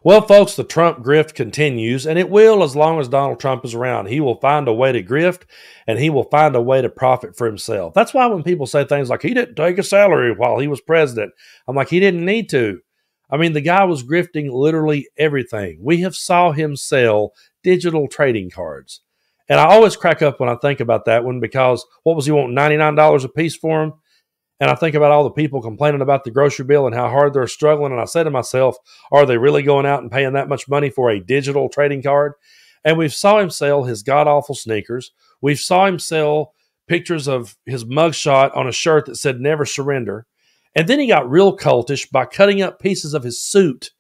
Well, folks, the Trump grift continues, and it will as long as Donald Trump is around. He will find a way to grift, and he will find a way to profit for himself. That's why when people say things like, he didn't take a salary while he was president, I'm like, he didn't need to. I mean, the guy was grifting literally everything. We have saw him sell digital trading cards. And I always crack up when I think about that one because what was he wanting, $99 a piece for them? And I think about all the people complaining about the grocery bill and how hard they're struggling. And I say to myself, are they really going out and paying that much money for a digital trading card? And we've saw him sell his god-awful sneakers. We've saw him sell pictures of his mugshot on a shirt that said never surrender. And then he got real cultish by cutting up pieces of his suit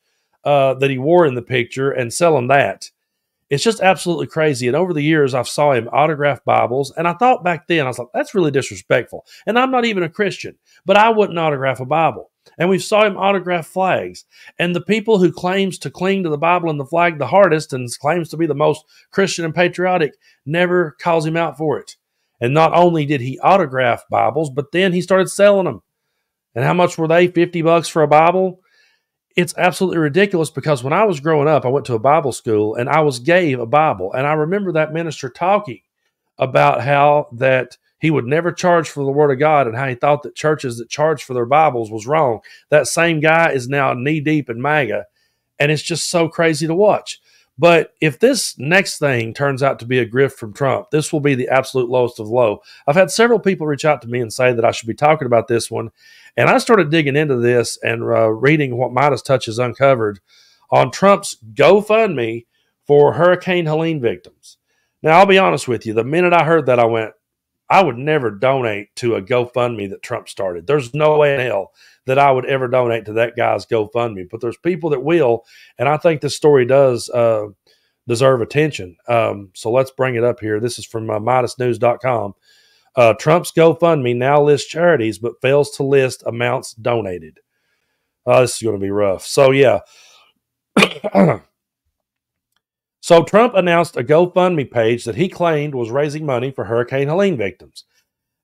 that he wore in the picture and selling that. It's just absolutely crazy. And over the years, I've saw him autograph Bibles. And I thought back then, I was like, that's really disrespectful. And I'm not even a Christian, but I wouldn't autograph a Bible. And we saw him autograph flags. And the people who claims to cling to the Bible and the flag the hardest and claims to be the most Christian and patriotic never calls him out for it. And not only did he autograph Bibles, but then he started selling them. And how much were they? $50 for a Bible? It's absolutely ridiculous because when I was growing up, I went to a Bible school and I was gave a Bible. And I remember that minister talking about how that he would never charge for the Word of God and how he thought that churches that charged for their Bibles was wrong. That same guy is now knee deep in MAGA. And it's just so crazy to watch. But if this next thing turns out to be a grift from Trump, this will be the absolute lowest of low. I've had several people reach out to me and say that I should be talking about this one. And I started digging into this and reading what Meidas Touch has uncovered on Trump's GoFundMe for Hurricane Helene victims. Now, I'll be honest with you. The minute I heard that, I went, I would never donate to a GoFundMe that Trump started. There's no way in hell that I would ever donate to that guy's GoFundMe. But there's people that will, and I think this story does deserve attention. So let's bring it up here. This is from MeidasNews.com. Trump's GoFundMe now lists charities but fails to list amounts donated. This is going to be rough. So, yeah. So Trump announced a GoFundMe page that he claimed was raising money for Hurricane Helene victims.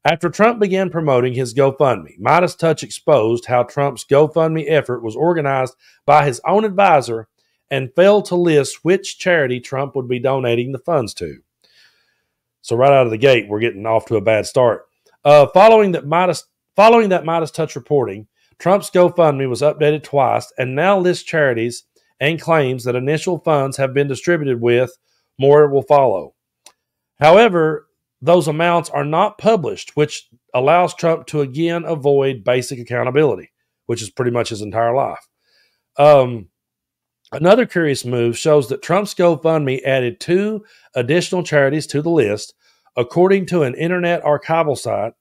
After Trump began promoting his GoFundMe, Meidas Touch exposed how Trump's GoFundMe effort was organized by his own advisor and failed to list which charity Trump would be donating the funds to. So right out of the gate, we're getting off to a bad start. Following that Meidas Touch reporting, Trump's GoFundMe was updated twice and now lists charities and claims that initial funds have been distributed with more will follow. However, those amounts are not published, which allows Trump to again avoid basic accountability, which is pretty much his entire life. Another curious move shows that Trump's GoFundMe added 2 additional charities to the list. According to an internet archival site,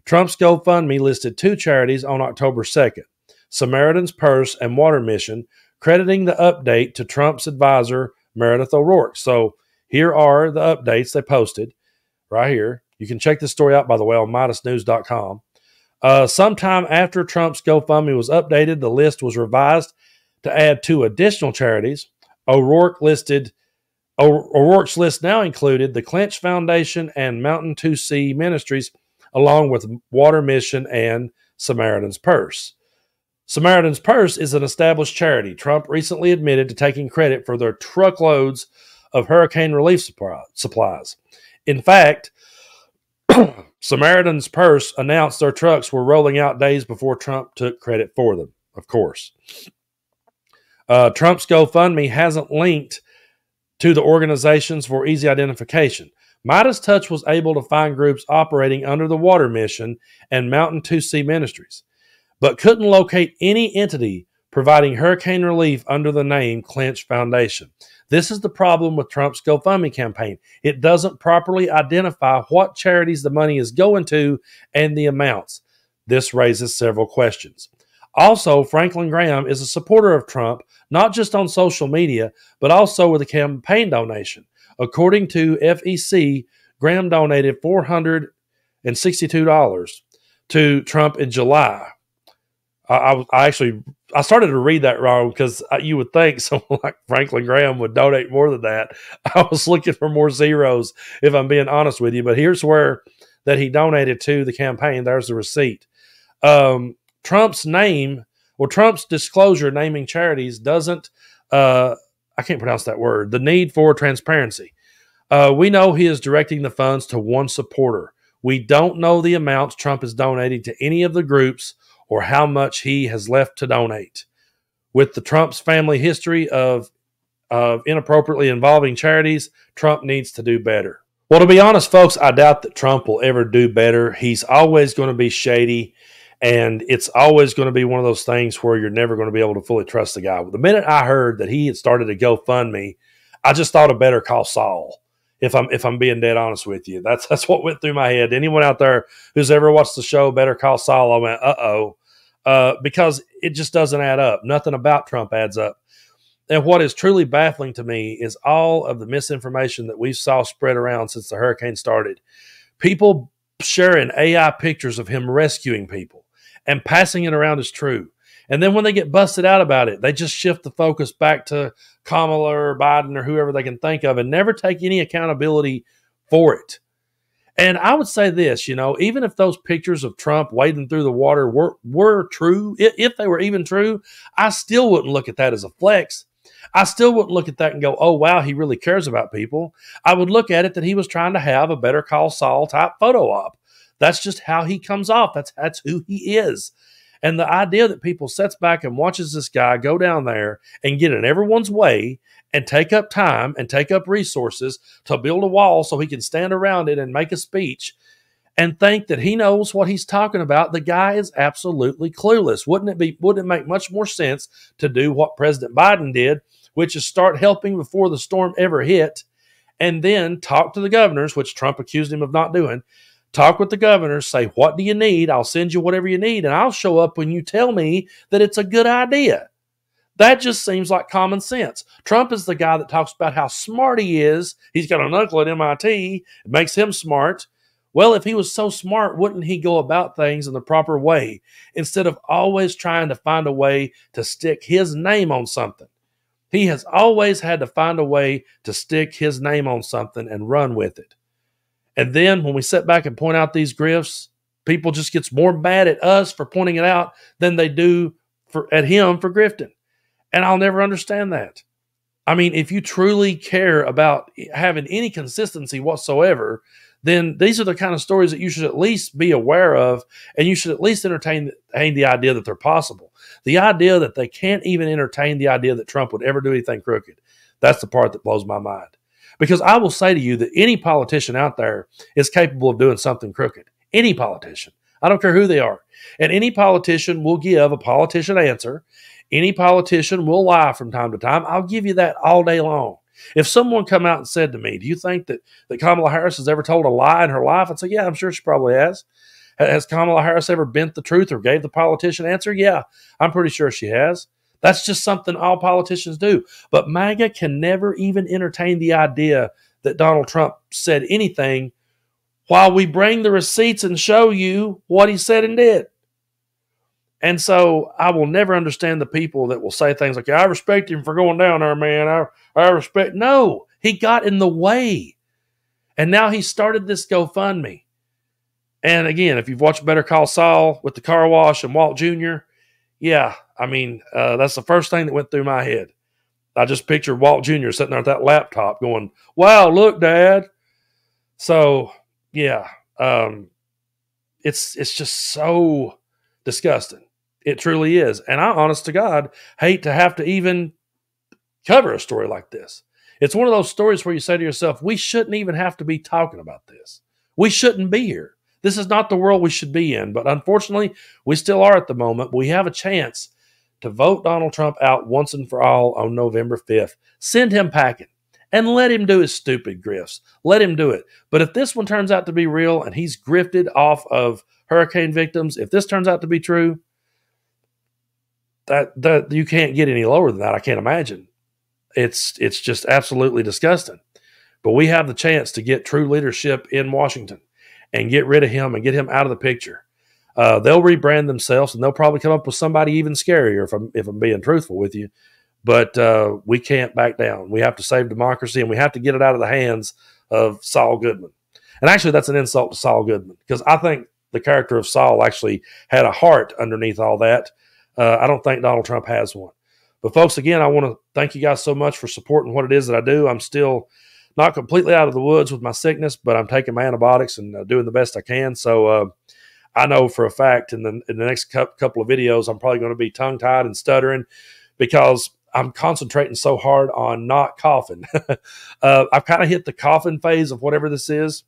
Trump's GoFundMe listed 2 charities on October 2nd, Samaritan's Purse and Water Mission, crediting the update to Trump's advisor, Meredith O'Rourke. So here are the updates they posted right here. You can check this story out, by the way, on MeidasNews.com. Sometime after Trump's GoFundMe was updated, the list was revised to add 2 additional charities. O'Rourke's list now included the Clinch Foundation and Mountain to Sea Ministries, along with Water Mission and Samaritan's Purse. Samaritan's Purse is an established charity. Trump recently admitted to taking credit for their truckloads of hurricane relief supplies. In fact, Samaritan's Purse announced their trucks were rolling out days before Trump took credit for them, of course. Trump's GoFundMe hasn't linked to the organizations for easy identification. Meidas Touch was able to find groups operating under the Water Mission and Mountain to Sea Ministries, but couldn't locate any entity providing hurricane relief under the name Clinch Foundation. This is the problem with Trump's GoFundMe campaign. It doesn't properly identify what charities the money is going to and the amounts. This raises several questions. Also, Franklin Graham is a supporter of Trump, not just on social media, but also with a campaign donation. According to FEC, Graham donated $462 to Trump in July. I started to read that wrong because you would think someone like Franklin Graham would donate more than that. I was looking for more zeros, if I'm being honest with you. But here's where that he donated to the campaign. There's the receipt. Trump's name Well, Trump's disclosure naming charities doesn't, I can't pronounce that word, the need for transparency. We know he is directing the funds to one supporter. We don't know the amounts Trump is donating to any of the groups or how much he has left to donate. With the Trump's family history of inappropriately involving charities, Trump needs to do better. Well, to be honest, folks, I doubt that Trump will ever do better. He's always going to be shady, and it's always going to be one of those things where you're never going to be able to fully trust the guy. The minute I heard that he had started a GoFundMe, I just thought of Better Call Saul. If I'm being dead honest with you, that's what went through my head. Anyone out there who's ever watched the show Better Call Saul, I went, because it just doesn't add up. Nothing about Trump adds up. And what is truly baffling to me is all of the misinformation that we saw spread around since the hurricane started. People sharing AI pictures of him rescuing people and passing it around as true. And then when they get busted out about it, they just shift the focus back to Kamala or Biden or whoever they can think of and never take any accountability for it. And I would say this, even if those pictures of Trump wading through the water were true, if they were even true, I still wouldn't look at that as a flex. I still wouldn't look at that and go, oh, wow, he really cares about people. I would look at it that he was trying to have a Better Call Saul type photo op. That's just how he comes off. That's who he is. And the idea that people sits back and watches this guy go down there and get in everyone's way and take up time and take up resources to build a wall so he can stand around it and make a speech and think that he knows what he's talking about, the guy is absolutely clueless. Wouldn't it make much more sense to do what President Biden did, which is start helping before the storm ever hit, and then talk to the governors, which Trump accused him of not doing. Talk with the governors, say, what do you need? I'll send you whatever you need, and I'll show up when you tell me that it's a good idea. That just seems like common sense. Trump is the guy that talks about how smart he is. He's got an uncle at MIT. It makes him smart. Well, if he was so smart, wouldn't he go about things in the proper way instead of always trying to find a way to stick his name on something? He has always had to find a way to stick his name on something and run with it. And then when we sit back and point out these grifts, people just gets more mad at us for pointing it out than they do at him for grifting. And I'll never understand that. I mean, if you truly care about having any consistency whatsoever, then these are the kind of stories that you should at least be aware of, and you should at least entertain the idea that they're possible. The idea that they can't even entertain the idea that Trump would ever do anything crooked. That's the part that blows my mind. Because I will say to you that any politician out there is capable of doing something crooked. Any politician. I don't care who they are. And any politician will give a politician answer. Any politician will lie from time to time. I'll give you that all day long. If someone come out and said to me, do you think that Kamala Harris has ever told a lie in her life? I'd say, yeah, I'm sure she probably has. Has Kamala Harris ever bent the truth or gave the politician answer? Yeah, I'm pretty sure she has. That's just something all politicians do. But MAGA can never even entertain the idea that Donald Trump said anything while we bring the receipts and show you what he said and did. And so I will never understand the people that will say things like, I respect him for going down there, man. I respect. No, he got in the way. And now he started this GoFundMe. And again, if you've watched Better Call Saul with the car wash and Walt Jr., yeah, I mean, that's the first thing that went through my head. I just pictured Walt Jr. sitting there at that laptop going, wow, look, Dad. So, yeah, it's just so disgusting. It truly is. And I, honest to God, hate to have to even cover a story like this. It's one of those stories where you say to yourself, we shouldn't even have to be talking about this. We shouldn't be here. This is not the world we should be in. But unfortunately, we still are at the moment. We have a chance to vote Donald Trump out once and for all on November 5th. Send him packing and let him do his stupid grifts. Let him do it. But if this one turns out to be real and he's grifted off of hurricane victims, if this turns out to be true, that you can't get any lower than that. I can't imagine. It's just absolutely disgusting. But we have the chance to get true leadership in Washington and get rid of him and get him out of the picture. They'll rebrand themselves and they'll probably come up with somebody even scarier if I'm being truthful with you. But we can't back down. We have to save democracy and we have to get it out of the hands of Saul Goodman. And actually, that's an insult to Saul Goodman because I think the character of Saul actually had a heart underneath all that. I don't think Donald Trump has one. But folks, again, I want to thank you guys so much for supporting what it is that I do. I'm still not completely out of the woods with my sickness, but I'm taking my antibiotics and doing the best I can. So I know for a fact in the next couple of videos, I'm probably going to be tongue-tied and stuttering because I'm concentrating so hard on not coughing. I've kind of hit the coughing phase of whatever this is.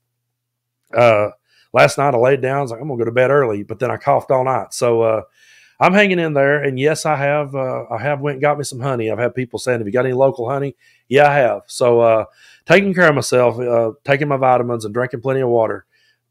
Last night I laid down, I was like, I'm going to go to bed early, but then I coughed all night. So I'm hanging in there, and yes, I have went and got me some honey. I've had people saying, have you got any local honey? Yeah, I have. So taking care of myself, taking my vitamins and drinking plenty of water.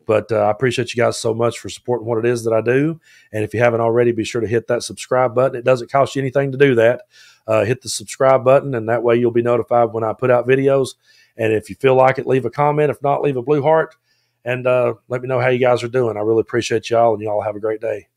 But I appreciate you guys so much for supporting what it is that I do. And if you haven't already, be sure to hit that subscribe button. It doesn't cost you anything to do that. Hit the subscribe button, and that way you'll be notified when I put out videos. And if you feel like it, leave a comment. If not, leave a blue heart. And let me know how you guys are doing. I really appreciate y'all, and y'all have a great day.